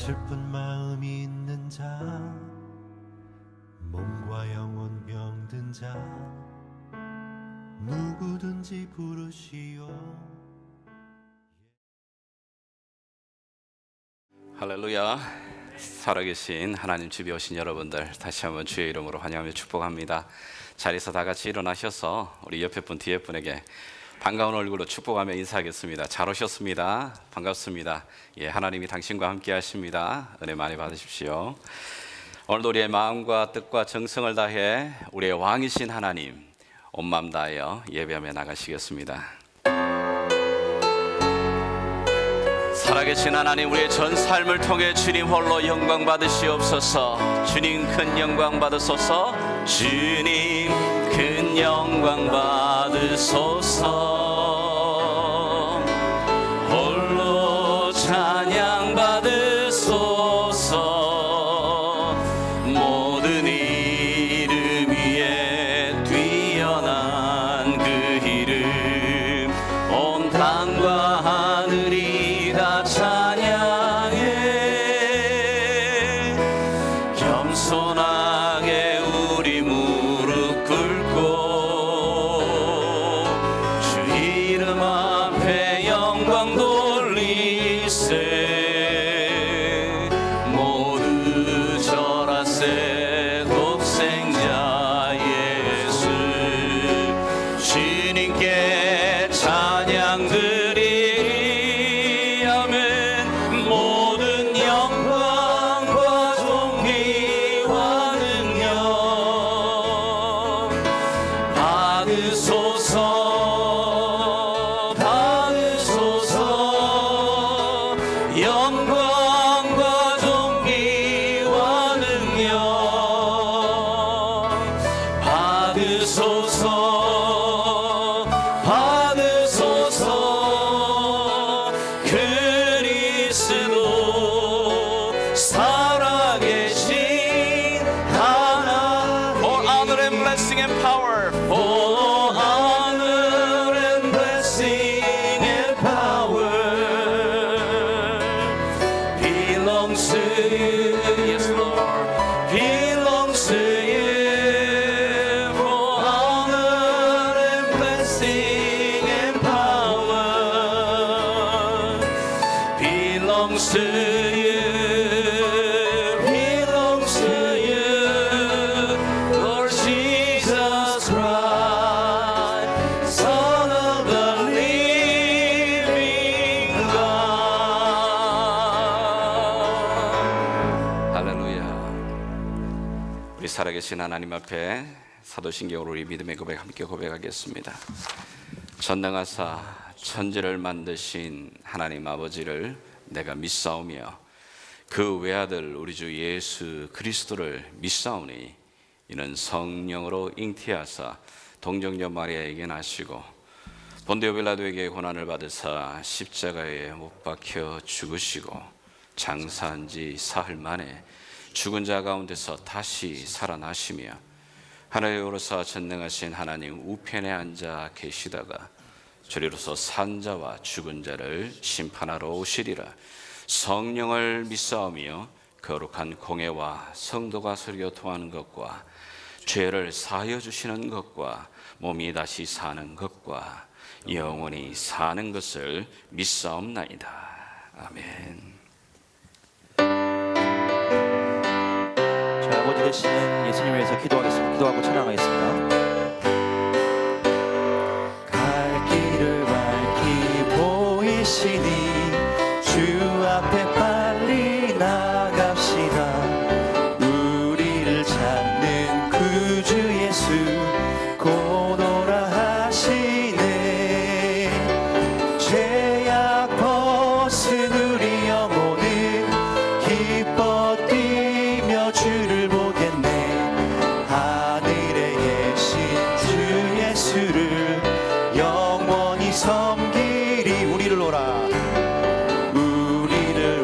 슬픈 마음이 있는 자, 몸과 영혼 병든 자, 누구든지 부르시오. 할렐루야. 살아계신 하나님 집에 오신 여러분들 다시 한번 주의 이름으로 환영하며 축복합니다. 자리에서 다 같이 일어나셔서 우리 옆에 분 뒤에 분에게 반가운 얼굴로 축복하며 인사하겠습니다. 잘 오셨습니다. 반갑습니다. 예, 하나님이 당신과 함께 하십니다. 은혜 많이 받으십시오. 오늘도 우리의 마음과 뜻과 정성을 다해 우리의 왕이신 하나님 온 마음 다하여 예배하며 나가시겠습니다. 살아계신 하나님, 우리의 전 삶을 통해 주님 홀로 영광 받으시옵소서. 주님 큰 영광 받으소서. 주님 큰 영광 받으소서. 홀로 찬양 받으소서. 모든 이름 위에 뛰어난 그 이름, 온 땅과 하늘이 다 찬양해. 겸손하게 우리 무릎 꿇고 주 이름 앞에 영광 돌리세. 모두 절하세. 독생자 예수 주님께 찬양 드리. 아멘. 모든 영광과 존귀와 능력 받으소서. 받으소서. 영광과 존귀와 능력 받으소서. 받으소서. 그리스도 살아계신 하나님. All honor and blessing and power. All honor and blessing and power belongs to you. Yes, Lord. Belongs to you. All honor and blessing and power belongs to you. Belongs to you, Lord Jesus Christ, Son of the living God. 할렐루야. 우리 살아계신 하나님 앞에 사도신경으로 우리 믿음의 고백 함께 고백하겠습니다. 전능하사 천지를 만드신 하나님 아버지를 내가 믿사오며 그 외아들 우리 주 예수 그리스도를 믿사오니 이는 성령으로 잉태하사 동정녀 마리아에게 나시고 본디오 빌라도에게 고난을 받으사 십자가에 못 박혀 죽으시고 장사한 지 사흘 만에 죽은 자 가운데서 다시 살아나시며 하늘에 오르사 전능하신 하나님 우편에 앉아 계시다가 저리로서 산 자와 죽은 자를 심판하러 오시리라. 성령을 믿사오며 거룩한 공회와 성도가 서로 통하는 것과 죄를 사하여 주시는 것과 몸이 다시 사는 것과 영원히 사는 것을 믿사옵나이다. 아멘. 자, 아버지 되시는 예수님을 위해서 기도하고 찬양하겠습니다. 갈 길을 밝히 보이시니 주 앞에 빨리 나갑시다. 우리를 찾는 구주 예수 곧 오라 하시네. 죄악 벗은 우리 영혼은 기뻐 뛰며 주를 보겠네. 하늘에 계신 주 예수를 영원히 섬기리. 우리를 오라. 우리를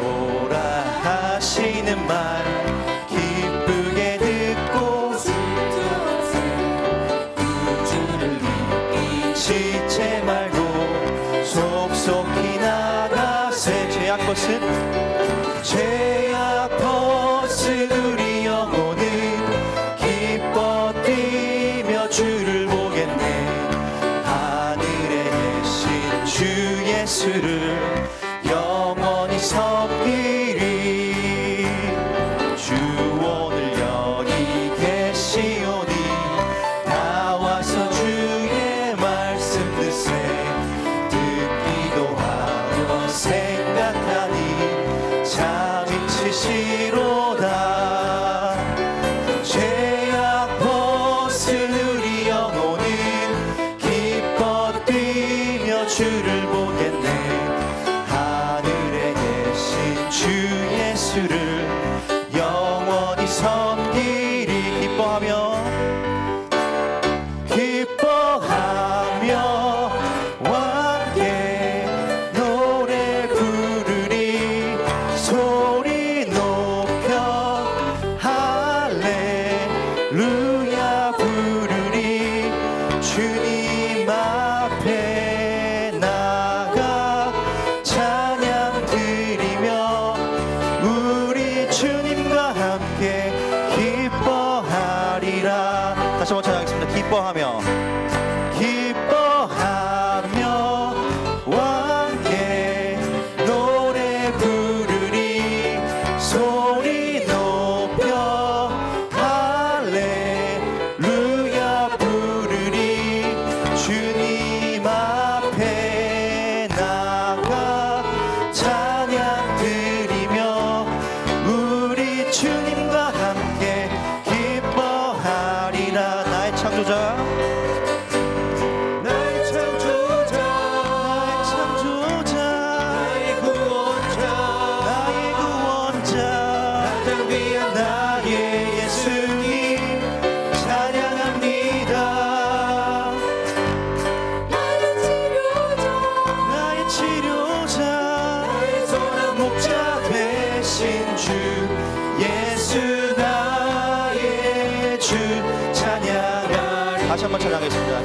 벗은 죄악 벗은 죄악 벗은 우리 영혼은 기뻐 뛰며 주를 보겠네. 하늘에 계신 주 예수를 영원히 섬기리. 주 오늘 여기 계시오니 나와서 주의 말씀 듣세. 듣기도 하며 생각하니 잠이 치시로다. 죄악 벗은 우리 영혼은 기뻐 뛰며 주를 보겠네. 하늘에 계신 주 예수를 영원히 섬기리. 기뻐하며 함께 노래 부르리. 소리 높여 할렐루야 부르리. 주님 앞에 나가 찬양 드리며 우리 주님과 함께 기뻐하리라. 다시 한번 찬양하겠습니다. 기뻐하며 함께 노래 부르리. 소리 높여 할렐루야 부르리. 주님 앞에 나가 찬양 드리며 우리 주님과 함께 기뻐하리라. 나의 창조자 나의 창조자, 나의 구원자, 가장 귀한 나의 예수님 찬양합니다. 나의 치료자, 나의 선한 목자 되신 주 예수 나의 주 찬양하리. 다시 한번 찬양하겠습니다.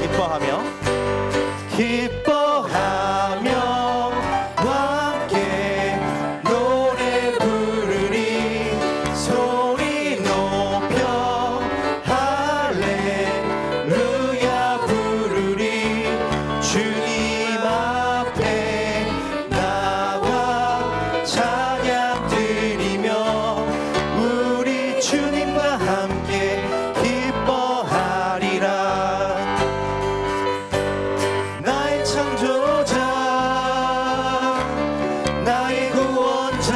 기뻐하며 함께 노래 부르리. 소리 높여 할렐루야 부르리. 주님 앞에 나와 찬양 드리며 우리 주님과 함께 기뻐하리라. 나의 창조자, 나의 구원자,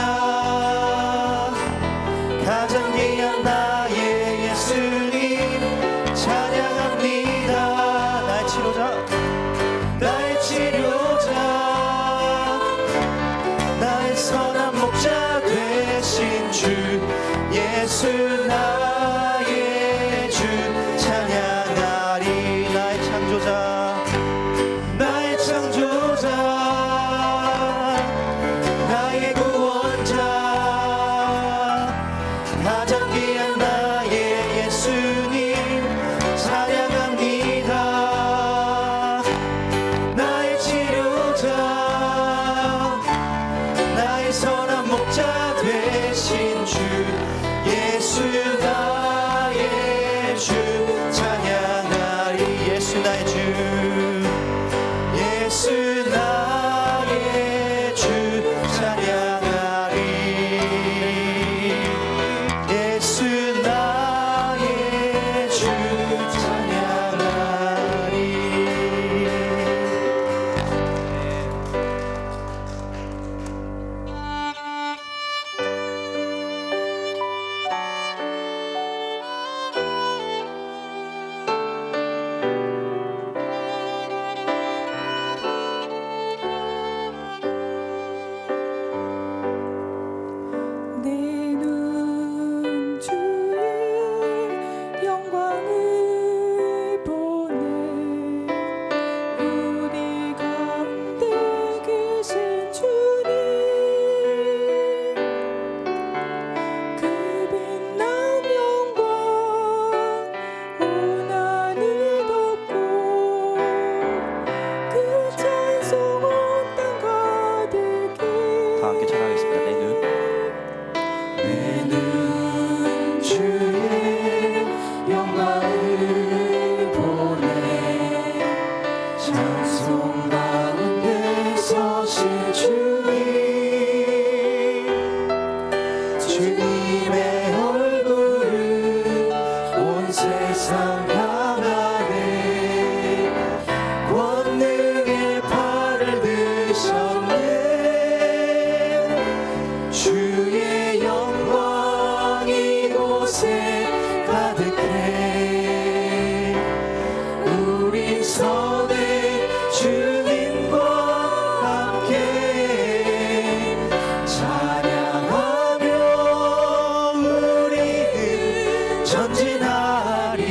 가장 귀한 나의 예수님 찬양합니다. 나의 치료자 나의 치료자, 나의 선한 목자 되신 주 예수 나의 주 찬양하리. 나의 창조자 나의 창조자, 나의 구원자, 가장 귀한 나의 예수님 찬양합니다. 나의 치료자, 나의 선한 목자 되신 주 예수 주의 영광 이곳에 가득해 우리 선의 주님과 함께 찬양하며 우리는 전진하리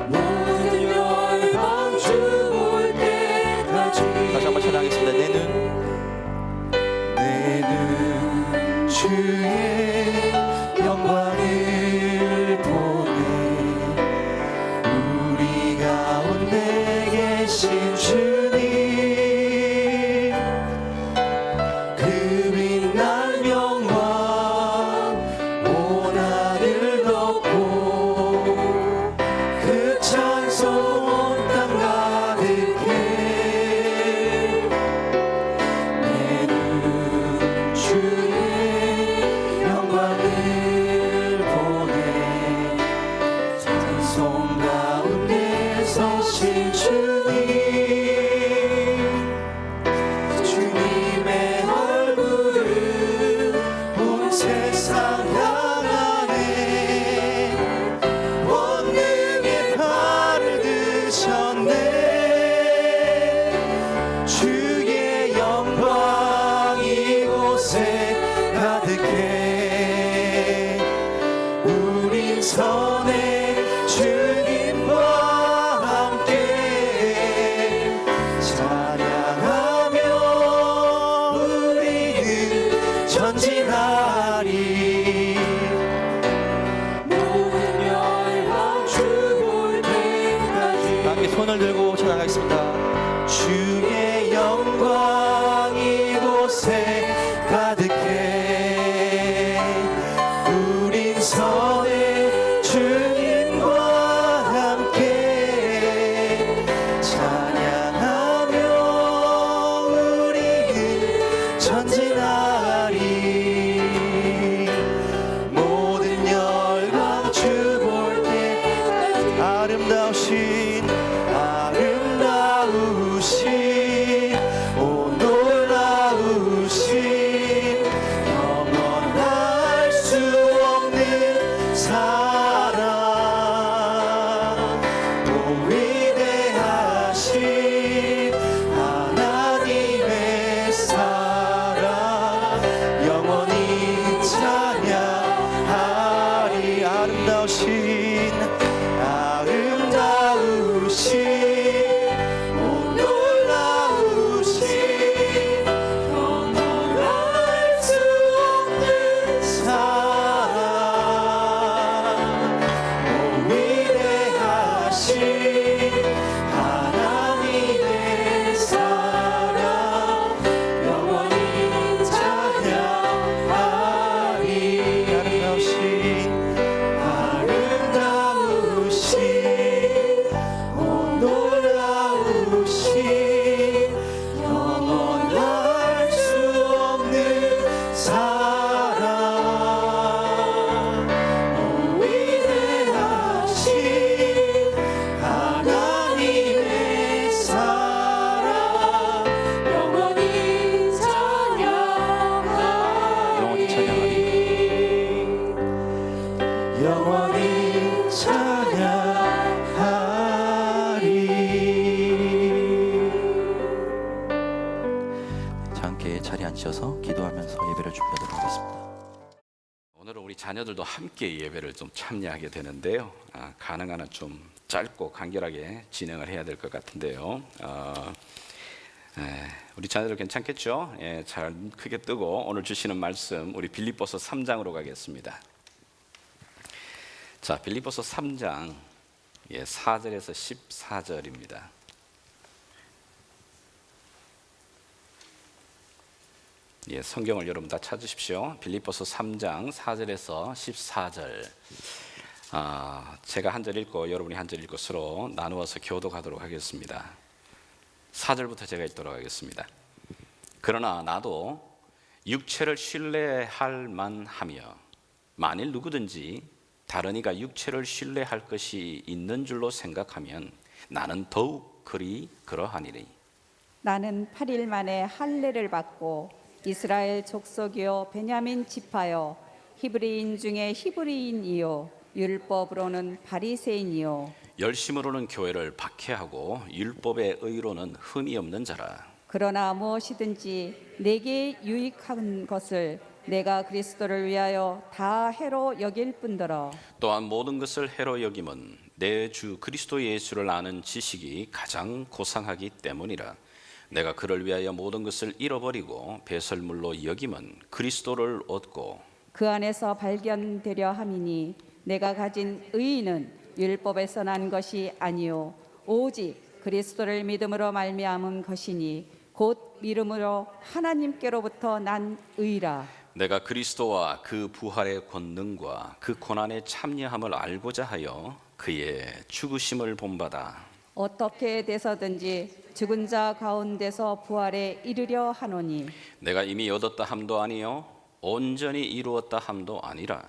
모든 열방 주 볼 때까지 다시 한번 찬양하겠습니다. 내 눈 주의 영광을 보네 우리 가운데 계신 주님 그 빛날 명광 온 하늘 덮고 그 찬송 온 땅 가득해 내 눈 주의 영광을 보네 찬송 가운데 서신 주님 주님의 얼굴을 온 세상 향하네 원능의 발을 드셨네 주의 영광 이곳에 가득해 우린 선의 주님과 함께 찬양하며 우리는 전진하리 모든 열방 주 볼 때까지 함께 손을 들고 찬양하겠습니다. 주의 영광 이곳에 가득해 우린 선의 주님과 함께 찬양하며 우리는 전진하리 모든 열방 주 볼 때 아름다우신 오 놀라우신 영원할 수 없는 사랑 오 위대하신 하나님의 사랑 영원히 찬양하리 아름다우신 영원할 수 없는 사랑 오 위대하신 하나님의 사랑 영원히 찬양하리 아름다우신 오 놀라우신 영원할 수 없는 사랑 오 위대하신 하나님의 사랑 영원히 찬양하리 영원히 찬양하리 자, 함께 자리에 앉으셔서 기도하면서 예배를 준비하도록 하겠습니다. 오늘은 우리 자녀들도 함께 예배를 좀 참여하게 되는데요. 가능한 한 좀 짧고 간결하게 진행을 해야 될 것 같은데요. 우리 자녀들 괜찮겠죠? 예, 잘 크게 뜨고 오늘 주시는 말씀 우리 빌립보서 3장으로 가겠습니다. 자, 빌립보서 3장 4절에서 14절입니다. 성경을 여러분 다 찾으십시오. 빌립보서 3장 4절에서 14절. 제가 한 절 읽고 여러분이 한 절 읽고 서로 나누어서 교독하도록 하겠습니다. 4절부터 제가 읽도록 하겠습니다. 그러나 나도 육체를 신뢰할 만하며 만일 누구든지 다른 이가 육체를 신뢰할 것이 있는 줄로 생각하면 나는 더욱 그러하니니 나는 8일 만에 할례를 받고 이스라엘 족속이요 베냐민 지파요 히브리인 중에 히브리인이요 율법으로는 바리새인이요 열심으로는 교회를 박해하고 율법의 의로는 흠이 없는 자라. 그러나 무엇이든지 내게 유익한 것을 내가 그리스도를 위하여 다 해로 여길 뿐더러 또한 모든 것을 해로 여김은 내 주 그리스도 예수를 아는 지식이 가장 고상하기 때문이라. 내가 그를 위하여 모든 것을 잃어버리고 배설물로 여김은 그리스도를 얻고 그 안에서 발견되려 함이니 내가 가진 의는 율법에서 난 것이 아니요 오직 그리스도를 믿음으로 말미암은 것이니 곧 믿음으로 하나님께로부터 난 의라. 내가 그리스도와 그 부활의 권능과 그 고난의 참여함을 알고자 하여 그의 죽으심을 본받아 어떻게 돼서든지 죽은 자 가운데서 부활에 이르려 하노니 내가 이미 얻었다 함도 아니요 온전히 이루었다 함도 아니라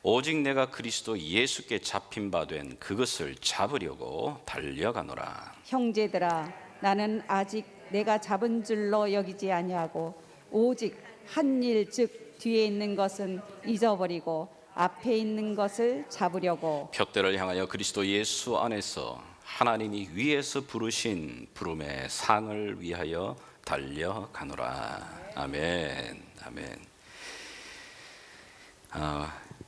오직 내가 그리스도 예수께 잡힌 바 된 그것을 잡으려고 달려가노라. 형제들아 나는 아직 내가 잡은 줄로 여기지 아니하고 오직 한 일 즉 뒤에 있는 것은 잊어버리고 앞에 있는 것을 잡으려고 표대를 향하여 그리스도 예수 안에서 하나님이 위에서 부르신 부름의 상을 위하여 달려가노라. 아멘. 아멘.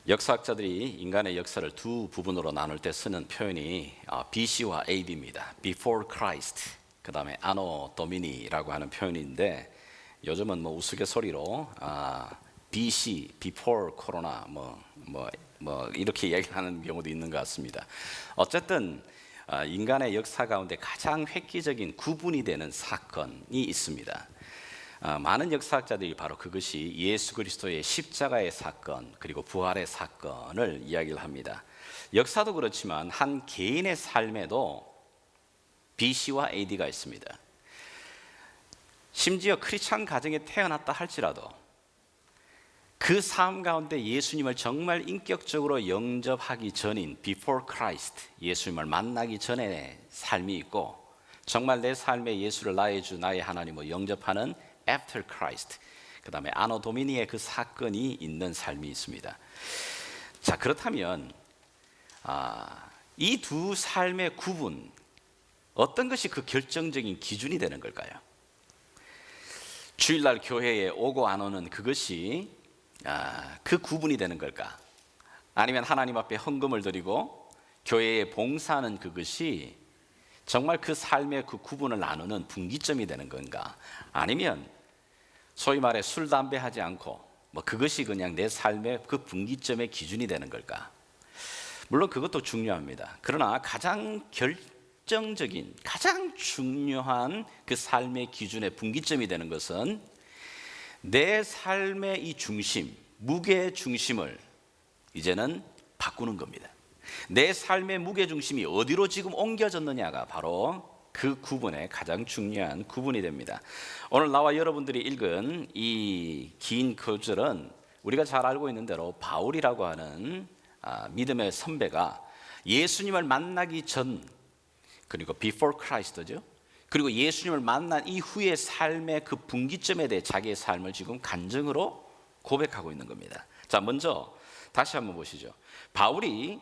역사학자들이 인간의 역사를 두 부분으로 나눌 때 쓰는 표현이 BC와 AD입니다. Before Christ, 그 다음에 Anno Domini라고 하는 표현인데 요즘은 뭐 우스갯소리로 BC, Before Corona 뭐 이렇게 이야기하는 경우도 있는 것 같습니다. 어쨌든 인간의 역사 가운데 가장 획기적인 구분이 되는 사건이 있습니다. 많은 역사학자들이 바로 그것이 예수 그리스도의 십자가의 사건 그리고 부활의 사건을 이야기를 합니다. 역사도 그렇지만 한 개인의 삶에도 BC와 AD가 있습니다. 심지어 크리스찬 가정에 태어났다 할지라도 그 삶 가운데 예수님을 정말 인격적으로 영접하기 전인 Before Christ, 예수님을 만나기 전의 삶이 있고 정말 내 삶에 예수를 나의 주 나의 하나님으로 영접하는 After Christ, 그 다음에 아노 도미니의 그 사건이 있는 삶이 있습니다. 자, 그렇다면 이 두 삶의 구분, 어떤 것이 그 결정적인 기준이 되는 걸까요? 주일날 교회에 오고 안 오는 그것이 그 구분이 되는 걸까? 아니면 하나님 앞에 헌금을 드리고 교회에 봉사하는 그것이 정말 그 삶의 그 구분을 나누는 분기점이 되는 건가? 아니면 소위 말해 술, 담배 하지 않고 그것이 그냥 내 삶의 그 분기점의 기준이 되는 걸까? 물론 그것도 중요합니다. 그러나 가장 결정적인, 가장 중요한 그 삶의 기준의 분기점이 되는 것은 내 삶의 이 중심, 무게 중심을 이제는 바꾸는 겁니다. 내 삶의 무게 중심이 어디로 지금 옮겨졌느냐가 바로 그 구분의 가장 중요한 구분이 됩니다. 오늘 나와 여러분들이 읽은 이 긴 구절은 우리가 잘 알고 있는 대로 바울이라고 하는 믿음의 선배가 예수님을 만나기 전, 그리고 before Christ죠. 그리고 예수님을 만난 이후의 삶의 그 분기점에 대해 자기의 삶을 지금 간증으로 고백하고 있는 겁니다. 자, 먼저 다시 한번 보시죠. 바울이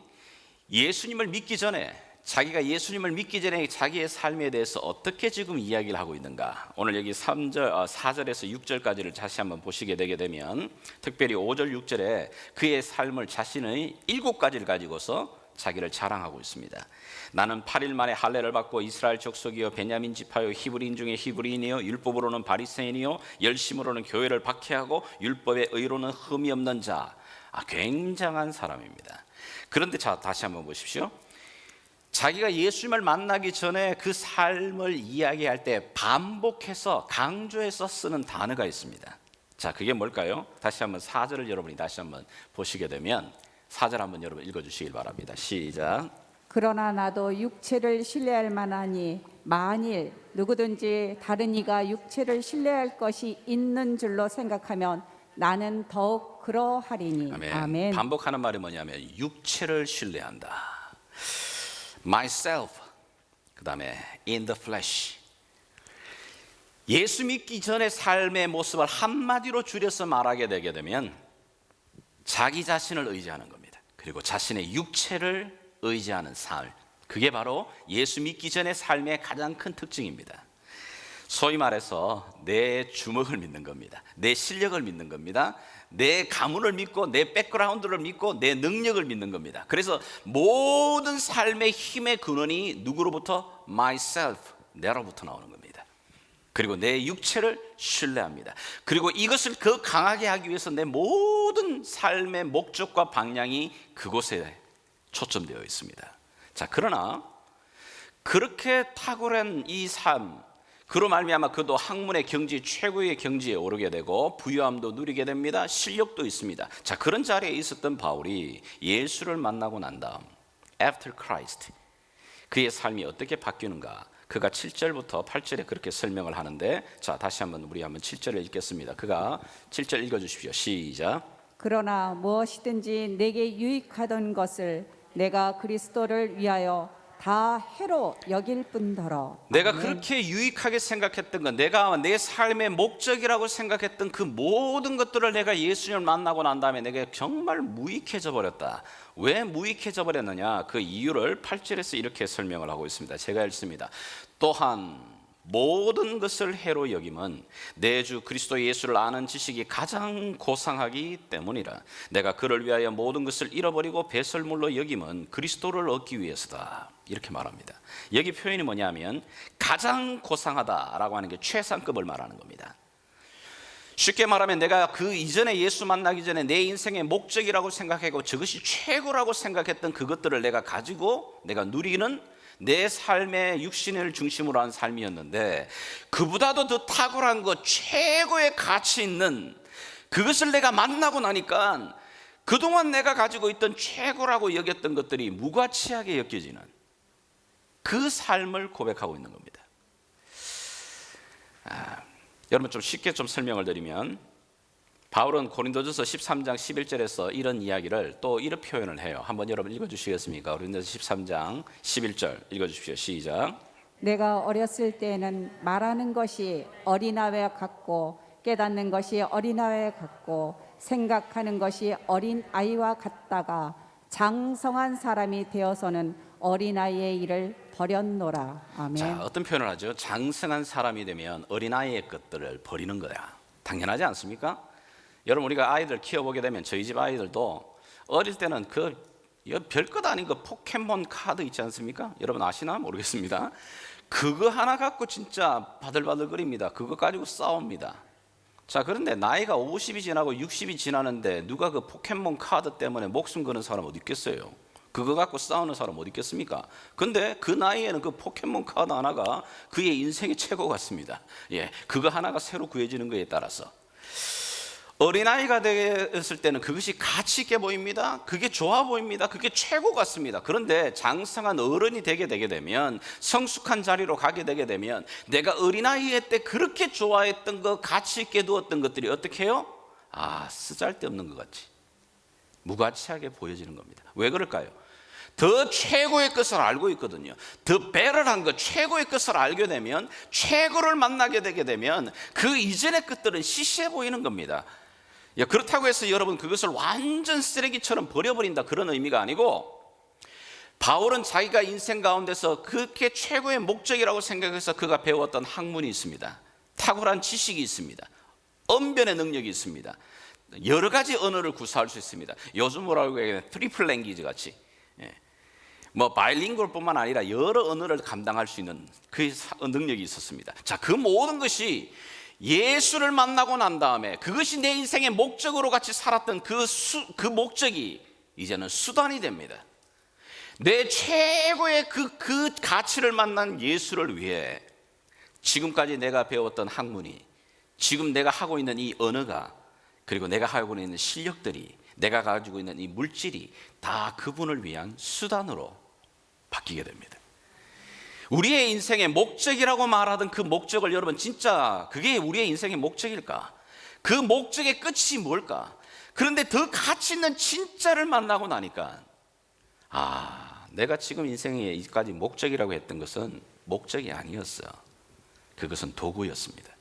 예수님을 믿기 전에, 자기가 예수님을 믿기 전에 자기의 삶에 대해서 어떻게 지금 이야기를 하고 있는가? 오늘 여기 4절에서 6절까지를 다시 한번 보시게 되게 되면 특별히 5절, 6절에 그의 삶을 자신의 7가지를 가지고서 자기를 자랑하고 있습니다. 나는 8일 만에 할례를 받고 이스라엘 족속이요 베냐민 지파요 히브리인 중에 히브리인이요 율법으로는 바리새인이요 열심으로는 교회를 박해하고 율법의 의로는 흠이 없는 자. 굉장한 사람입니다. 그런데 자, 다시 한번 보십시오. 자기가 예수님을 만나기 전에 그 삶을 이야기할 때 반복해서 강조해서 쓰는 단어가 있습니다. 자, 그게 뭘까요? 다시 한번 4절을 여러분이 다시 한번 보시게 되면 4절 한번 여러분 읽어주시길 바랍니다. 시작. 그러나 나도 육체를 신뢰할 만하니 만일 누구든지 다른 이가 육체를 신뢰할 것이 있는 줄로 생각하면 나는 더욱 그러하리니. 아멘. 아멘. 반복하는 말이 뭐냐면 육체를 신뢰한다. myself, 그 다음에 in the flesh. 예수 믿기 전의 삶의 모습을 한마디로 줄여서 말하게 되게 되면 자기 자신을 의지하는 겁니다. 그리고 자신의 육체를 의지하는 삶, 그게 바로 예수 믿기 전의 삶의 가장 큰 특징입니다. 소위 말해서 내 주먹을 믿는 겁니다. 내 실력을 믿는 겁니다. 내 가문을 믿고 내 백그라운드를 믿고 내 능력을 믿는 겁니다. 그래서 모든 삶의 힘의 근원이 누구로부터? myself, 내로부터 나오는 겁니다. 그리고 내 육체를 신뢰합니다. 그리고 이것을 더 강하게 하기 위해서 내 모든 삶의 목적과 방향이 그곳에 초점되어 있습니다. 자, 그러나 그렇게 탁월한 이 삶, 그로 말미암아 그도 학문의 경지 최고의 경지에 오르게 되고 부유함도 누리게 됩니다. 실력도 있습니다. 자, 그런 자리에 있었던 바울이 예수를 만나고 난 다음 After Christ, 그의 삶이 어떻게 바뀌는가, 그가 7절부터 8절에 그렇게 설명을 하는데, 자, 다시 한번 우리 한번 7절을 읽겠습니다. 그가 7절 읽어주십시오. 시작. 그러나 무엇이든지 내게 유익하던 것을 내가 그리스도를 위하여 다 해로 여길 뿐더러. 내가 아멘. 그렇게 유익하게 생각했던 것, 내가 내 삶의 목적이라고 생각했던 그 모든 것들을 내가 예수님을 만나고 난 다음에 내가 정말 무익해져 버렸다. 왜 무익해져 버렸느냐, 그 이유를 8절에서 이렇게 설명을 하고 있습니다. 제가 읽습니다. 또한 모든 것을 해로 여김은 내 주 그리스도 예수를 아는 지식이 가장 고상하기 때문이라. 내가 그를 위하여 모든 것을 잃어버리고 배설물로 여김은 그리스도를 얻기 위해서다. 이렇게 말합니다. 여기 표현이 뭐냐면 가장 고상하다라고 하는 게 최상급을 말하는 겁니다. 쉽게 말하면 내가 그 이전에 예수 만나기 전에 내 인생의 목적이라고 생각하고 저것이 최고라고 생각했던 그것들을 내가 가지고 내가 누리는 내 삶의 육신을 중심으로 한 삶이었는데, 그보다도 더 탁월한 것, 최고의 가치 있는 그것을 내가 만나고 나니까 그동안 내가 가지고 있던 최고라고 여겼던 것들이 무가치하게 여겨지는 그 삶을 고백하고 있는 겁니다. 여러분, 좀 쉽게 좀 설명을 드리면, 바울은 고린도전서 13장 11절에서 이런 이야기를 또 이런 표현을 해요. 한번 여러분 읽어주시겠습니까? 고린도전서 13장 11절 읽어주십시오. 시작. 내가 어렸을 때에는 말하는 것이 어린아이와 같고 깨닫는 것이 어린아이와 같고 생각하는 것이 어린아이와 같다가 장성한 사람이 되어서는 어린아이의 일을 버렸노라. 아멘. 자, 어떤 표현을 하죠? 장성한 사람이 되면 어린아이의 것들을 버리는 거야. 당연하지 않습니까? 여러분, 우리가 아이들 키워보게 되면 저희 집 아이들도 어릴 때는 그 별것 아닌 그 포켓몬 카드 있지 않습니까? 여러분 아시나 모르겠습니다. 그거 하나 갖고 진짜 바들바들거립니다. 그거 가지고 싸웁니다. 자, 그런데 나이가 50이 지나고 60이 지나는데 누가 그 포켓몬 카드 때문에 목숨 거는 사람 어디 있겠어요? 그거 갖고 싸우는 사람 어디 있겠습니까? 근데 그 나이에는 그 포켓몬 카드 하나가 그의 인생의 최고 같습니다. 예, 그거 하나가 새로 구해지는 거에 따라서 어린아이가 되었을 때는 그것이 가치 있게 보입니다. 그게 좋아 보입니다. 그게 최고 같습니다. 그런데 장성한 어른이 되게 되면, 성숙한 자리로 가게 되게 되면 내가 어린아이 때 그렇게 좋아했던 거, 가치 있게 두었던 것들이 어떻게 해요? 쓰잘데없는 것 같이 무가치하게 보여지는 겁니다. 왜 그럴까요? 더 최고의 것을 알고 있거든요. 더 베럴한 것, 최고의 것을 알게 되면, 최고를 만나게 되게 되면 그 이전의 것들은 시시해 보이는 겁니다. 그렇다고 해서 여러분 그것을 완전 쓰레기처럼 버려버린다, 그런 의미가 아니고, 바울은 자기가 인생 가운데서 그렇게 최고의 목적이라고 생각해서 그가 배웠던 학문이 있습니다. 탁월한 지식이 있습니다. 언변의 능력이 있습니다. 여러 가지 언어를 구사할 수 있습니다. 요즘 뭐라고 해야 되나, 트리플 랭귀지 같이, 바이링구얼뿐만 아니라 여러 언어를 감당할 수 있는 그 능력이 있었습니다. 자, 그 모든 것이 예수를 만나고 난 다음에 그것이 내 인생의 목적으로 같이 살았던 그 목적이 이제는 수단이 됩니다. 내 최고의 그 가치를 만난 예수를 위해 지금까지 내가 배웠던 학문이, 지금 내가 하고 있는 이 언어가, 그리고 내가 하고 있는 실력들이, 내가 가지고 있는 이 물질이 다 그분을 위한 수단으로 바뀌게 됩니다. 우리의 인생의 목적이라고 말하던 그 목적을, 여러분 진짜 그게 우리의 인생의 목적일까? 그 목적의 끝이 뭘까? 그런데 더 가치 있는 진짜를 만나고 나니까 내가 지금 인생의 이까지 목적이라고 했던 것은 목적이 아니었어. 그것은 도구였습니다.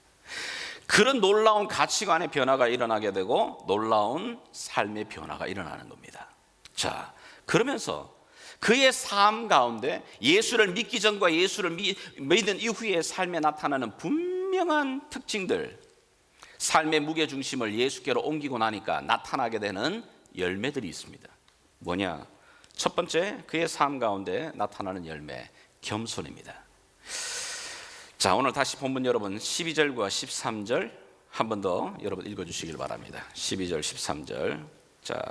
그런 놀라운 가치관의 변화가 일어나게 되고 놀라운 삶의 변화가 일어나는 겁니다. 자, 그러면서 그의 삶 가운데 예수를 믿기 전과 예수를 믿은 이후의 삶에 나타나는 분명한 특징들, 삶의 무게중심을 예수께로 옮기고 나니까 나타나게 되는 열매들이 있습니다. 뭐냐? 첫 번째, 그의 삶 가운데 나타나는 열매, 겸손입니다. 자, 오늘 다시 본문 여러분 12절과 13절 한 번 더 여러분 읽어주시길 바랍니다. 12절 13절 자,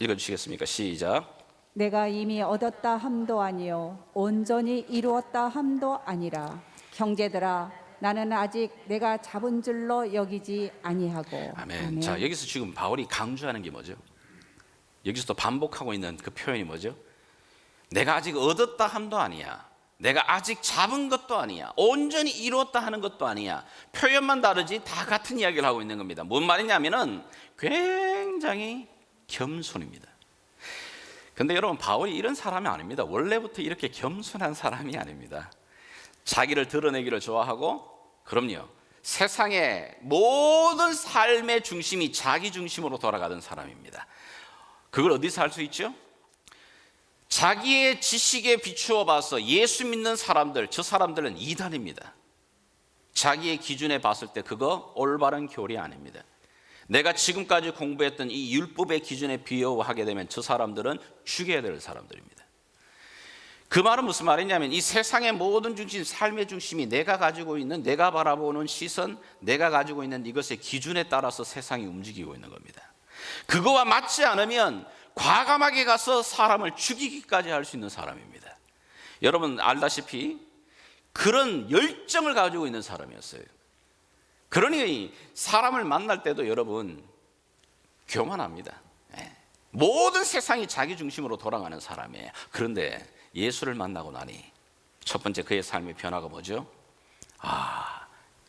읽어주시겠습니까? 시작. 내가 이미 얻었다 함도 아니요 온전히 이루었다 함도 아니라 형제들아 나는 아직 내가 잡은 줄로 여기지 아니하고. 아멘. 자, 여기서 지금 바울이 강조하는 게 뭐죠? 여기서도 반복하고 있는 그 표현이 뭐죠? 내가 아직 얻었다 함도 아니야, 내가 아직 잡은 것도 아니야, 온전히 이루었다 하는 것도 아니야. 표현만 다르지 다 같은 이야기를 하고 있는 겁니다. 뭔 말이냐면은 굉장히 겸손입니다. 근데 여러분, 바울이 이런 사람이 아닙니다. 원래부터 이렇게 겸손한 사람이 아닙니다. 자기를 드러내기를 좋아하고, 그럼요, 세상의 모든 삶의 중심이 자기 중심으로 돌아가던 사람입니다. 그걸 어디서 알 수 있죠? 자기의 지식에 비추어 봐서 예수 믿는 사람들, 저 사람들은 이단입니다. 자기의 기준에 봤을 때 그거 올바른 교리 아닙니다. 내가 지금까지 공부했던 이 율법의 기준에 비유하게 되면 저 사람들은 죽여야 될 사람들입니다. 그 말은 무슨 말이냐면 이 세상의 모든 중심, 삶의 중심이 내가 가지고 있는, 내가 바라보는 시선, 내가 가지고 있는 이것의 기준에 따라서 세상이 움직이고 있는 겁니다. 그거와 맞지 않으면 과감하게 가서 사람을 죽이기까지 할 수 있는 사람입니다. 여러분 알다시피 그런 열정을 가지고 있는 사람이었어요. 그러니 사람을 만날 때도 여러분 교만합니다. 모든 세상이 자기 중심으로 돌아가는 사람이에요. 그런데 예수를 만나고 나니 첫 번째 그의 삶의 변화가 뭐죠?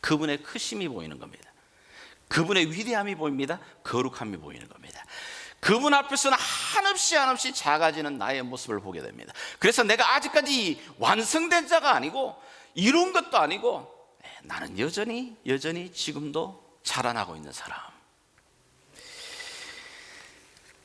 그분의 크심이 보이는 겁니다. 그분의 위대함이 보입니다. 거룩함이 보이는 겁니다. 그분 앞에서는 한없이 작아지는 나의 모습을 보게 됩니다. 그래서 내가 아직까지 완성된 자가 아니고 이룬 것도 아니고 나는 여전히 지금도 자라나고 있는 사람.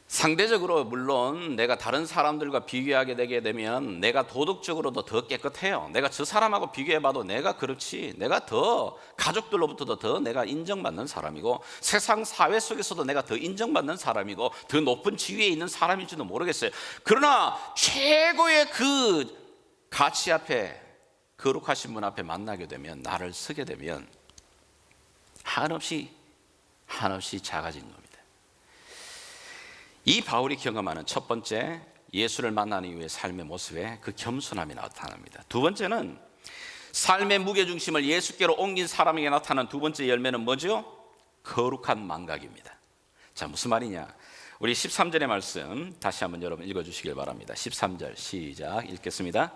상대적으로 물론 내가 다른 사람들과 비교하게 되게 되면 내가 도덕적으로도 더 깨끗해요. 내가 저 사람하고 비교해봐도 내가 그렇지, 내가 더 가족들로부터도 더 내가 인정받는 사람이고 세상 사회 속에서도 내가 더 인정받는 사람이고 더 높은 지위에 있는 사람일지도 모르겠어요. 그러나 최고의 그 가치 앞에, 거룩하신 분 앞에 만나게 되면, 나를 서게 되면 한없이 작아지는 겁니다. 이 바울이 경험하는 첫 번째, 예수를 만난 이후의 삶의 모습에 그 겸손함이 나타납니다. 두 번째는 삶의 무게중심을 예수께로 옮긴 사람에게 나타나는 두 번째 열매는 뭐죠? 거룩한 망각입니다. 자, 무슨 말이냐? 우리 13절의 말씀 다시 한번 여러분 읽어주시길 바랍니다. 13절 시작 읽겠습니다.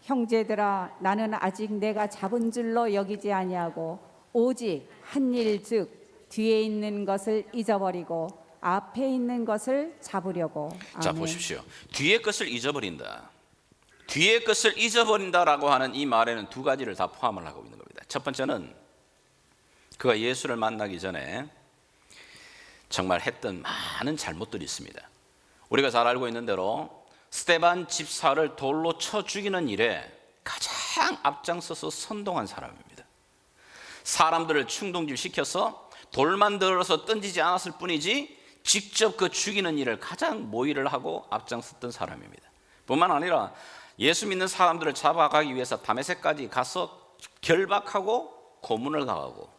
형제들아 나는 아직 내가 잡은 줄로 여기지 아니하고 오직 한 일 즉 뒤에 있는 것을 잊어버리고 앞에 있는 것을 잡으려고. 자, 보십시오. 뒤의 것을 잊어버린다. 뒤의 것을 잊어버린다라고 하는 이 말에는 두 가지를 다 포함을 하고 있는 겁니다. 첫 번째는 그가 예수를 만나기 전에 정말 했던 많은 잘못들이 있습니다. 우리가 잘 알고 있는 대로 스데반 집사를 돌로 쳐 죽이는 일에 가장 앞장서서 선동한 사람입니다. 사람들을 충동질시켜서 돌만 들어서 던지지 않았을 뿐이지 직접 그 죽이는 일을 가장 모의를 하고 앞장섰던 사람입니다. 뿐만 아니라 예수 믿는 사람들을 잡아가기 위해서 다메섹까지 가서 결박하고 고문을 당하고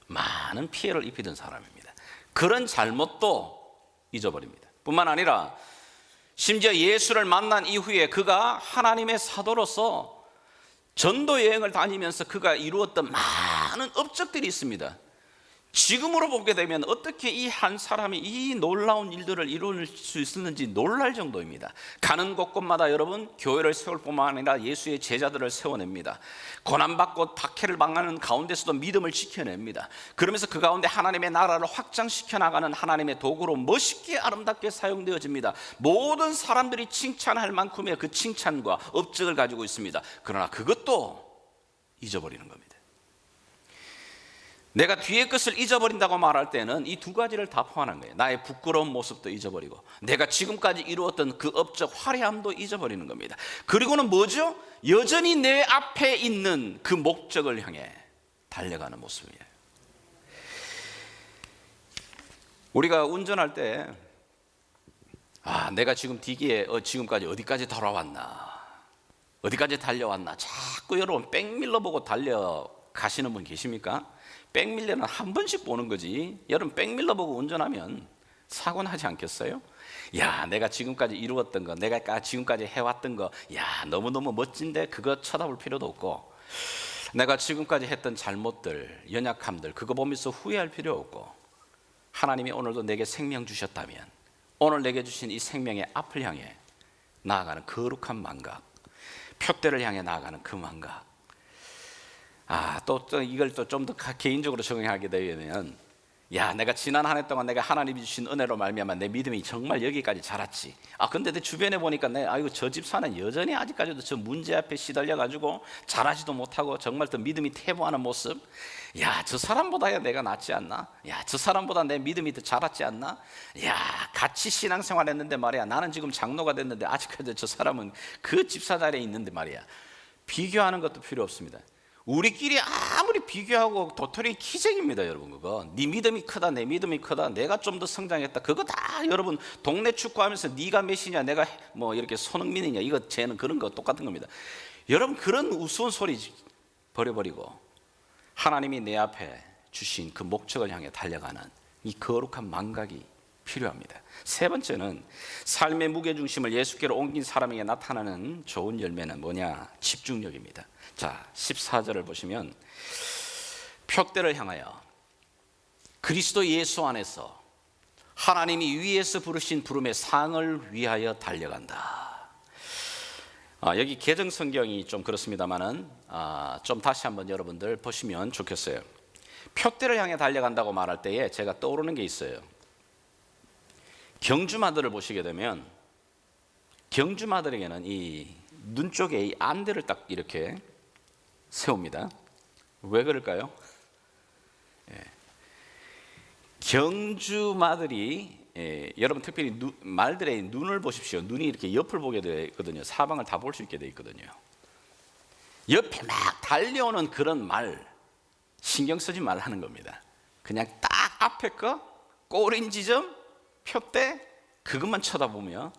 많은 피해를 입히던 사람입니다. 그런 잘못도 잊어버립니다. 뿐만 아니라 심지어 예수를 만난 이후에 그가 하나님의 사도로서 전도 여행을 다니면서 그가 이루었던 많은 업적들이 있습니다. 지금으로 보게 되면 어떻게 이 한 사람이 이 놀라운 일들을 이룰 수 있었는지 놀랄 정도입니다. 가는 곳곳마다 여러분 교회를 세울 뿐만 아니라 예수의 제자들을 세워냅니다. 고난받고 박해를 당하는 가운데서도 믿음을 지켜냅니다. 그러면서 그 가운데 하나님의 나라를 확장시켜 나가는 하나님의 도구로 멋있게 아름답게 사용되어집니다. 모든 사람들이 칭찬할 만큼의 그 칭찬과 업적을 가지고 있습니다. 그러나 그것도 잊어버리는 겁니다. 내가 뒤의 것을 잊어버린다고 말할 때는 이 두 가지를 다 포함하는 거예요. 나의 부끄러운 모습도 잊어버리고 내가 지금까지 이루었던 그 업적 화려함도 잊어버리는 겁니다. 그리고는 뭐죠? 여전히 내 앞에 있는 그 목적을 향해 달려가는 모습이에요. 우리가 운전할 때 내가 지금 뒤기에 지금까지 어디까지 돌아왔나, 어디까지 달려왔나, 자꾸 여러분 백밀러 보고 달려가시는 분 계십니까? 백밀러는 한 번씩 보는 거지. 여러분 백밀러 보고 운전하면 사고 나지 않겠어요? 야, 내가 지금까지 이루었던 거, 내가 지금까지 해왔던 거, 야, 너무너무 멋진데 그거 쳐다볼 필요도 없고, 내가 지금까지 했던 잘못들, 연약함들, 그거 보면서 후회할 필요 없고, 하나님이 오늘도 내게 생명 주셨다면 오늘 내게 주신 이 생명의 앞을 향해 나아가는 거룩한 망각, 표대를 향해 나아가는 그 망각. 또 이걸 또 좀 더 개인적으로 적용하게 되면, 야, 내가 지난 한 해 동안 내가 하나님이 주신 은혜로 말미암아 내 믿음이 정말 여기까지 자랐지. 근데 내 주변에 보니까 저 집사는 여전히 아직까지도 저 문제 앞에 시달려 가지고 잘하지도 못하고 정말 더 믿음이 퇴보하는 모습. 야, 저 사람보다 내가 낫지 않나? 야, 저 사람보다 내 믿음이 더 자랐지 않나? 야, 같이 신앙생활 했는데 말이야, 나는 지금 장로가 됐는데 아직까지 저 사람은 그 집사 자리에 있는데 말이야. 비교하는 것도 필요 없습니다. 우리끼리 아무리 비교하고 도토리 기적입니다, 여러분. 그거 네 믿음이 크다, 내 믿음이 크다, 내가 좀 더 성장했다, 그거 다 여러분 동네 축구하면서 네가 몇이냐, 내가 뭐 이렇게 손흥민이냐, 이거 쟤는 그런 거 똑같은 겁니다. 여러분, 그런 우스운 소리 버려버리고 하나님이 내 앞에 주신 그 목적을 향해 달려가는 이 거룩한 망각이 필요합니다. 세 번째는 삶의 무게중심을 예수께로 옮긴 사람에게 나타나는 좋은 열매는 뭐냐? 집중력입니다. 자, 14절을 보시면 표대를 향하여 그리스도 예수 안에서 하나님이 위에서 부르신 부름의 상을 위하여 달려간다. 여기 개정 성경이 좀 그렇습니다만은 좀 다시 한번 여러분들 보시면 좋겠어요. 표대를 향해 달려간다고 말할 때에 제가 떠오르는 게 있어요. 경주마들을 보시게 되면 경주마들에게는 이 눈 쪽에 이 안대를 딱 이렇게 세웁니다. 왜 그럴까요? 경주마들이 여러분 특별히 말들의 눈을 보십시오. 눈이 이렇게 옆을 보게 되거든요. 사방을 다 볼 수 있게 돼 있거든요. 옆에 막 달려오는 그런 말 신경 쓰지 말라는 겁니다. 그냥 딱 앞에 거 꼬린 지점 표대 그것만 쳐다보며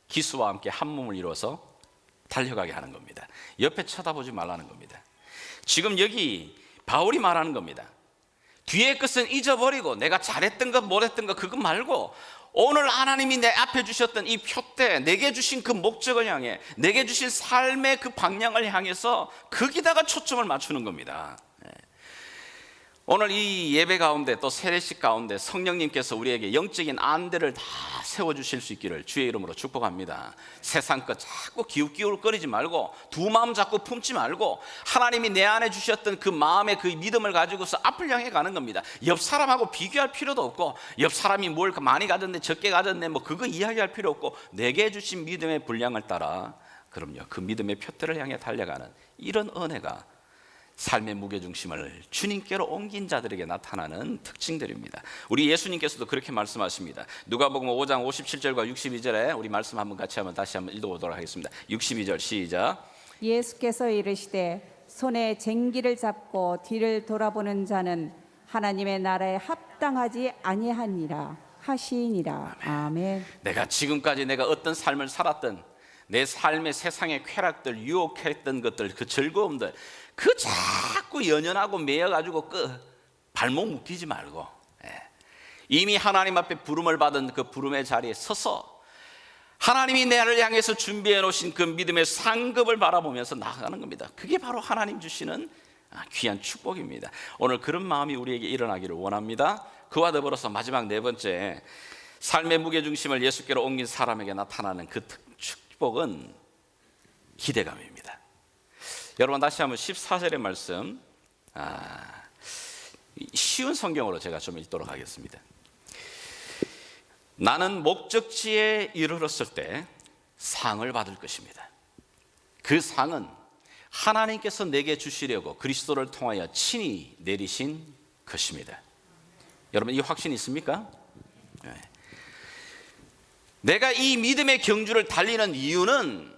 기수와 함께 한 몸을 이루어서 달려가게 하는 겁니다. 옆에 쳐다보지 말라는 겁니다. 지금 여기 바울이 말하는 겁니다. 뒤의 것은 잊어버리고 내가 잘했던 것 못했던 것 그것 말고 오늘 하나님이 내 앞에 주셨던 이 표대, 내게 주신 그 목적을 향해, 내게 주신 삶의 그 방향을 향해서 거기다가 초점을 맞추는 겁니다. 오늘 이 예배 가운데 또 세례식 가운데 성령님께서 우리에게 영적인 안대를 다 세워주실 수 있기를 주의 이름으로 축복합니다. 세상 것 자꾸 기웃기웃거리지 말고 두 마음 자꾸 품지 말고 하나님이 내 안에 주셨던 그 마음의 그 믿음을 가지고서 앞을 향해 가는 겁니다. 옆 사람하고 비교할 필요도 없고 옆 사람이 뭘 많이 가졌네 적게 가졌네 뭐 그거 이야기할 필요 없고 내게 주신 믿음의 분량을 따라 그럼요 그 믿음의 표대를 향해 달려가는 이런 은혜가 삶의 무게중심을 주님께로 옮긴 자들에게 나타나는 특징들입니다. 우리 예수님께서도 그렇게 말씀하십니다. 누가복음 5장 57절과 62절에 우리 말씀 한번 같이 한번 다시 한번 읽어보도록 하겠습니다. 62절 시작. 예수께서 이르시되 손에 쟁기를 잡고 뒤를 돌아보는 자는 하나님의 나라에 합당하지 아니하니라 하시니라. 아멘. 내가 지금까지 내가 어떤 삶을 살았던 내 삶의 세상의 쾌락들, 유혹했던 것들, 그 즐거움들 그 자꾸 연연하고 매여가지고 발목 묶이지 말고 이미 하나님 앞에 부름을 받은 그 부름의 자리에 서서 하나님이 나를 향해서 준비해 놓으신 그 믿음의 상급을 바라보면서 나아가는 겁니다. 그게 바로 하나님 주시는 귀한 축복입니다. 오늘 그런 마음이 우리에게 일어나기를 원합니다. 그와 더불어서 마지막 네 번째 삶의 무게중심을 예수께로 옮긴 사람에게 나타나는 그 축복은 기대감입니다. 여러분 다시 한번 14절의 말씀 쉬운 성경으로 제가 좀 읽도록 하겠습니다. 나는 목적지에 이르렀을 때 상을 받을 것입니다. 그 상은 하나님께서 내게 주시려고 그리스도를 통하여 친히 내리신 것입니다. 여러분 이 확신이 있습니까? 네. 내가 이 믿음의 경주를 달리는 이유는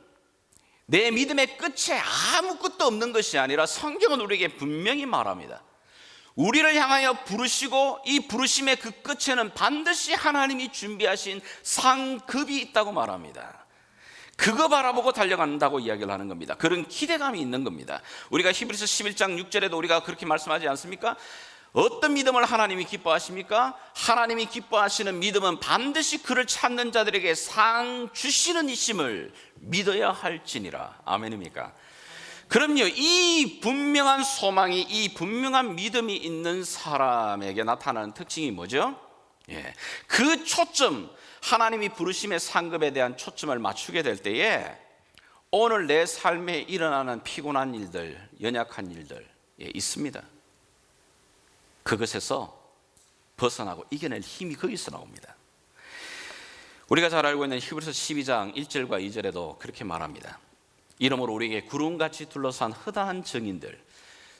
내 믿음의 끝에 아무 끝도 없는 것이 아니라 성경은 우리에게 분명히 말합니다. 우리를 향하여 부르시고 이 부르심의 그 끝에는 반드시 하나님이 준비하신 상급이 있다고 말합니다. 그거 바라보고 달려간다고 이야기를 하는 겁니다. 그런 기대감이 있는 겁니다. 우리가 히브리서 11장 6절에도 우리가 그렇게 말씀하지 않습니까? 어떤 믿음을 하나님이 기뻐하십니까? 하나님이 기뻐하시는 믿음은 반드시 그를 찾는 자들에게 상 주시는 이심을 믿어야 할지니라. 아멘입니까? 그럼요, 이 분명한 소망이, 이 분명한 믿음이 있는 사람에게 나타나는 특징이 뭐죠? 그 초점, 하나님이 부르심의 상급에 대한 초점을 맞추게 될 때에 오늘 내 삶에 일어나는 피곤한 일들, 연약한 일들 있습니다. 그것에서 벗어나고 이겨낼 힘이 거기서 나옵니다. 우리가 잘 알고 있는 히브리서 12장 1절과 2절에도 그렇게 말합니다. 이러므로 우리에게 구름같이 둘러싼 허다한 증인들,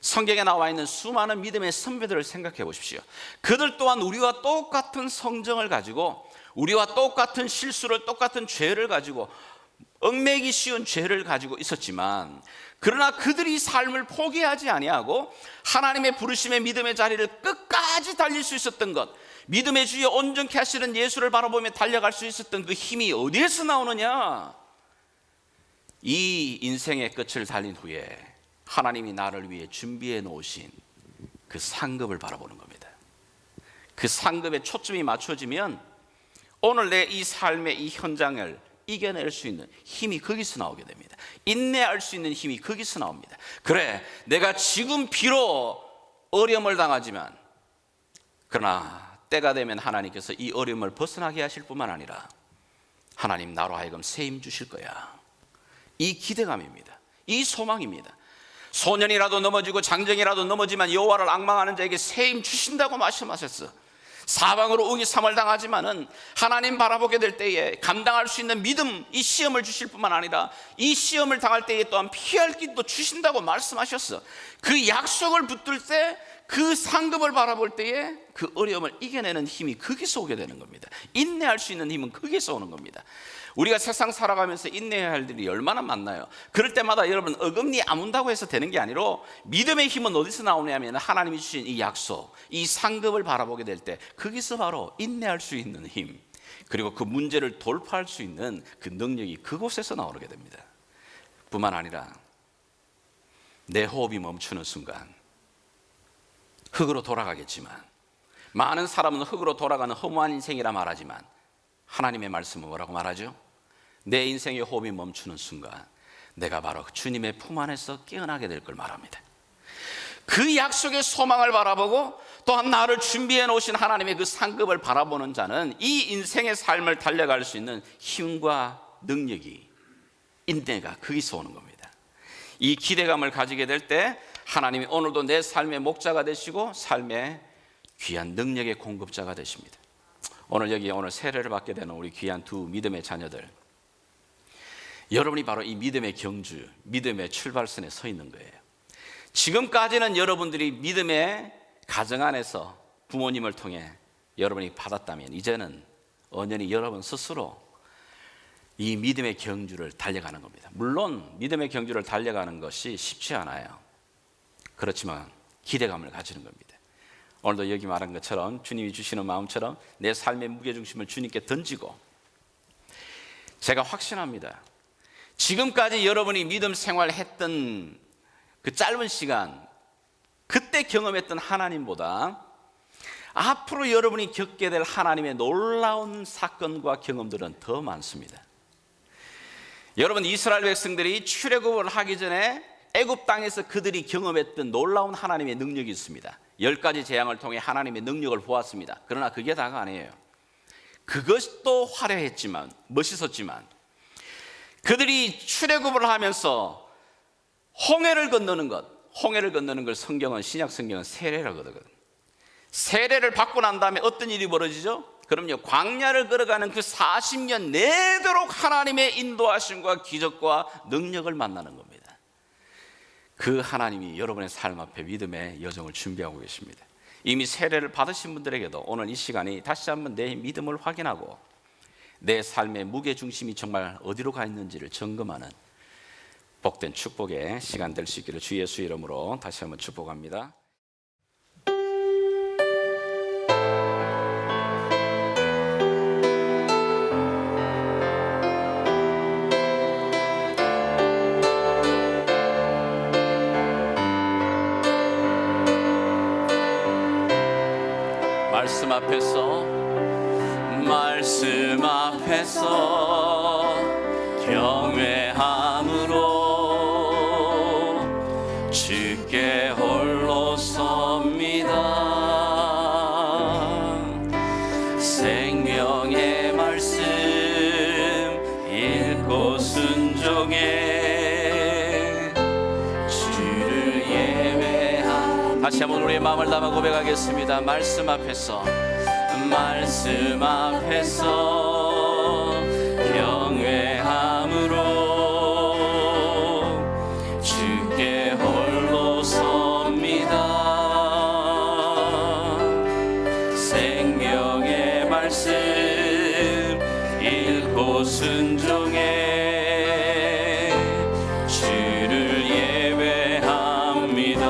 성경에 나와 있는 수많은 믿음의 선배들을 생각해 보십시오. 그들 또한 우리와 똑같은 성정을 가지고, 우리와 똑같은 실수를, 똑같은 죄를 가지고, 얽매기 쉬운 죄를 가지고 있었지만, 그러나 그들이 삶을 포기하지 아니하고 하나님의 부르심의 믿음의 자리를 끝까지 달릴 수 있었던 것, 믿음의 주여 온전케 하시는 예수를 바라보며 달려갈 수 있었던 그 힘이 어디에서 나오느냐? 이 인생의 끝을 달린 후에 하나님이 나를 위해 준비해 놓으신 그 상급을 바라보는 겁니다. 그 상급에 초점이 맞춰지면 오늘 내 이 삶의 이 현장을 이겨낼 수 있는 힘이 거기서 나오게 됩니다. 인내할 수 있는 힘이 거기서 나옵니다. 그래, 내가 지금 비록 어려움을 당하지만, 그러나 때가 되면 하나님께서 이 어려움을 벗어나게 하실 뿐만 아니라 하나님 나로 하여금 새 힘 주실 거야. 이 기대감입니다. 이 소망입니다. 소년이라도 넘어지고 장정이라도 넘어지만 여호와를 앙망하는 자에게 새 힘 주신다고 말씀하셨어. 사방으로 우기삼을 당하지만은 하나님 바라보게 될 때에 감당할 수 있는 믿음, 이 시험을 주실 뿐만 아니라 이 시험을 당할 때에 또한 피할 길도 주신다고 말씀하셨어. 그 약속을 붙들 때, 그 상급을 바라볼 때에 그 어려움을 이겨내는 힘이 거기서 오게 되는 겁니다. 인내할 수 있는 힘은 거기서 오는 겁니다. 우리가 세상 살아가면서 인내해야 할 일이 얼마나 많나요? 그럴 때마다 여러분 어금니 아문다고 해서 되는 게 아니라 믿음의 힘은 어디서 나오냐면 하나님이 주신 이 약속, 이 상급을 바라보게 될 때 거기서 바로 인내할 수 있는 힘, 그리고 그 문제를 돌파할 수 있는 그 능력이 그곳에서 나오게 됩니다. 뿐만 아니라 내 호흡이 멈추는 순간 흙으로 돌아가겠지만, 많은 사람은 흙으로 돌아가는 허무한 인생이라 말하지만 하나님의 말씀은 뭐라고 말하죠? 내 인생의 호흡이 멈추는 순간 내가 바로 주님의 품 안에서 깨어나게 될 걸 말합니다. 그 약속의 소망을 바라보고 또한 나를 준비해 놓으신 하나님의 그 상급을 바라보는 자는 이 인생의 삶을 달려갈 수 있는 힘과 능력이, 인내가 거기서 오는 겁니다. 이 기대감을 가지게 될 때 하나님이 오늘도 내 삶의 목자가 되시고 삶의 귀한 능력의 공급자가 되십니다. 오늘 세례를 받게 되는 우리 귀한 두 믿음의 자녀들, 여러분이 바로 이 믿음의 경주, 믿음의 출발선에 서 있는 거예요. 지금까지는 여러분들이 믿음의 가정 안에서 부모님을 통해 여러분이 받았다면, 이제는 언연히 여러분 스스로 이 믿음의 경주를 달려가는 겁니다. 물론 믿음의 경주를 달려가는 것이 쉽지 않아요. 그렇지만 기대감을 가지는 겁니다. 오늘도 여기 말한 것처럼 주님이 주시는 마음처럼 내 삶의 무게중심을 주님께 던지고, 제가 확신합니다. 지금까지 여러분이 믿음 생활했던 그 짧은 시간, 그때 경험했던 하나님보다 앞으로 여러분이 겪게 될 하나님의 놀라운 사건과 경험들은 더 많습니다. 여러분, 이스라엘 백성들이 출애굽을 하기 전에 애굽 땅에서 그들이 경험했던 놀라운 하나님의 능력이 있습니다. 10가지 재앙을 통해 하나님의 능력을 보았습니다. 그러나 그게 다가 아니에요. 그것도 화려했지만, 멋있었지만, 그들이 출애굽을 하면서 홍해를 건너는 걸 성경은, 신약 성경은 세례라고 그러거든. 세례를 받고 난 다음에 어떤 일이 벌어지죠? 그럼요, 광야를 걸어가는 그 40년 내도록 하나님의 인도하심과 기적과 능력을 만나는 겁니다. 그 하나님이 여러분의 삶 앞에 믿음의 여정을 준비하고 계십니다. 이미 세례를 받으신 분들에게도 오늘 이 시간이 다시 한번 내 믿음을 확인하고 내 삶의 무게중심이 정말 어디로 가 있는지를 점검하는 복된 축복의 시간 될 수 있기를 주 예수 이름으로 다시 한번 축복합니다. 말씀 앞에서 경외함으로 주께 홀로 섭니다. 생명의 말씀 읽고 순종해 주를 예배하. 다시 한번 우리의 마음을 담아 고백하겠습니다. 말씀 앞에서 경외함으로 주께 홀로 섭니다. 생명의 말씀 읽고 순종해 주를 예배합니다.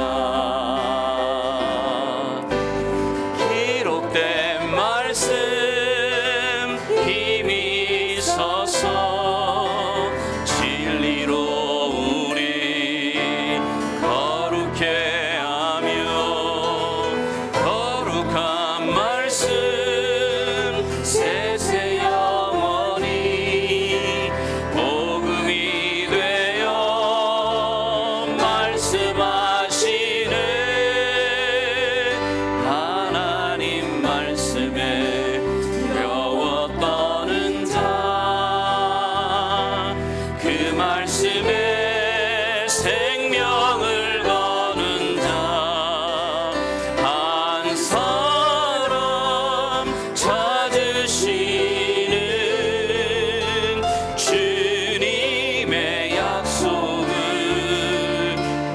기록된 말씀 힘이 있어서 진리로 우리 거룩해 하며 거룩한 말씀 세세 영원히 복음이 되어 말씀하시네. 하나님 말씀에 두려워 떠는 자, 그 말씀에 생명을 거는 자, 한 사람 찾으시는 주님의 약속을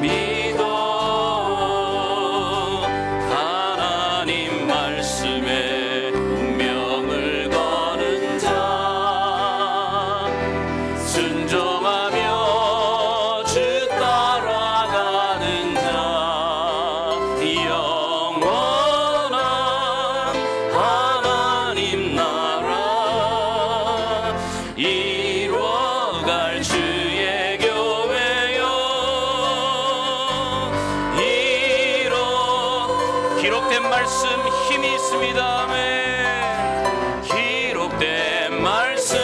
믿어. 하나님 말씀에 운명을 거는 자, 순종하며 주 따라가는 자, 영원한 하나님 나라 이루어갈 주의 교회여. 기록된 말씀 힘이 있습니다. 아멘. 기록된 말씀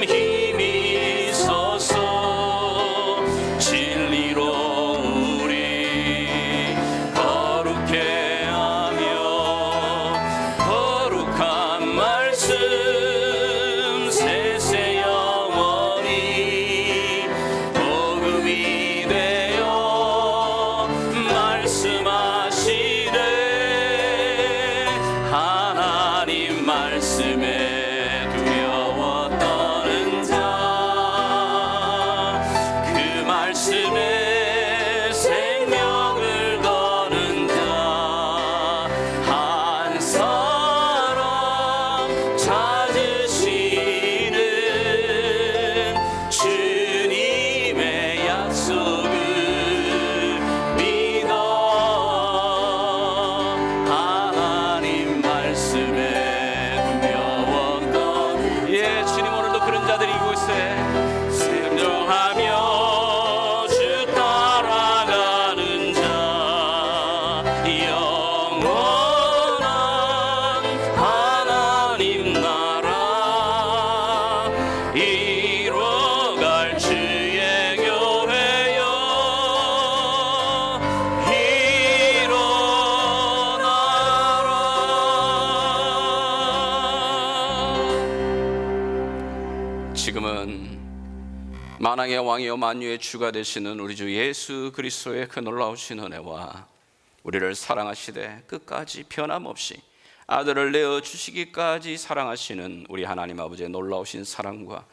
힘이 있어서 진리로 우리 거룩해 하며 거룩한 말씀 세세 영원히 복음이 되어 말씀하시네. 하나님 말씀에 두려워 떠는 자, 그 말씀에 생명을 거는 자, 한 사람 찾으시는 주님의 약속을 믿어. 하나님 말씀에 두려워 떠는 예, 주님 오늘도 그런 자들이 이곳에 순종하며 주 따라가는 자, 영원한 하나님 나라 이루어갈 주의 교회여. 일어나라. 지금은 만왕의 왕이요 만유의 주가 되시는 우리 주 예수 그리스도의 그 놀라우신 은혜와 우리를 사랑하시되 끝까지 변함없이 아들을 내어 주시기까지 사랑하시는 우리 하나님 아버지의 놀라우신 사랑과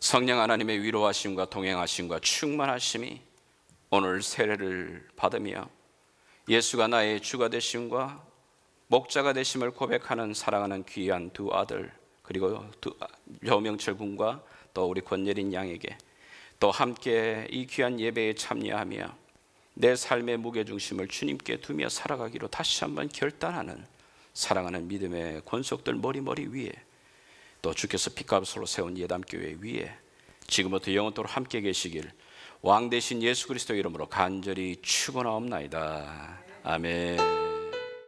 성령 하나님의 위로하심과 동행하심과 충만하심이 오늘 세례를 받으며 예수가 나의 주가 되심과 목자가 되심을 고백하는 사랑하는 귀한 두 아들, 그리고 여명철 군과 또 우리 권예린 양에게 또 함께 이 귀한 예배에 참여하며 내 삶의 무게중심을 주님께 두며 살아가기로 다시 한번 결단하는 사랑하는 믿음의 권속들 머리 위에, 또 주께서 핏값으로 세운 예담교회 위에 지금부터 영원토록 함께 계시길 왕 되신 예수 그리스도 이름으로 간절히 축원하옵나이다. 아멘.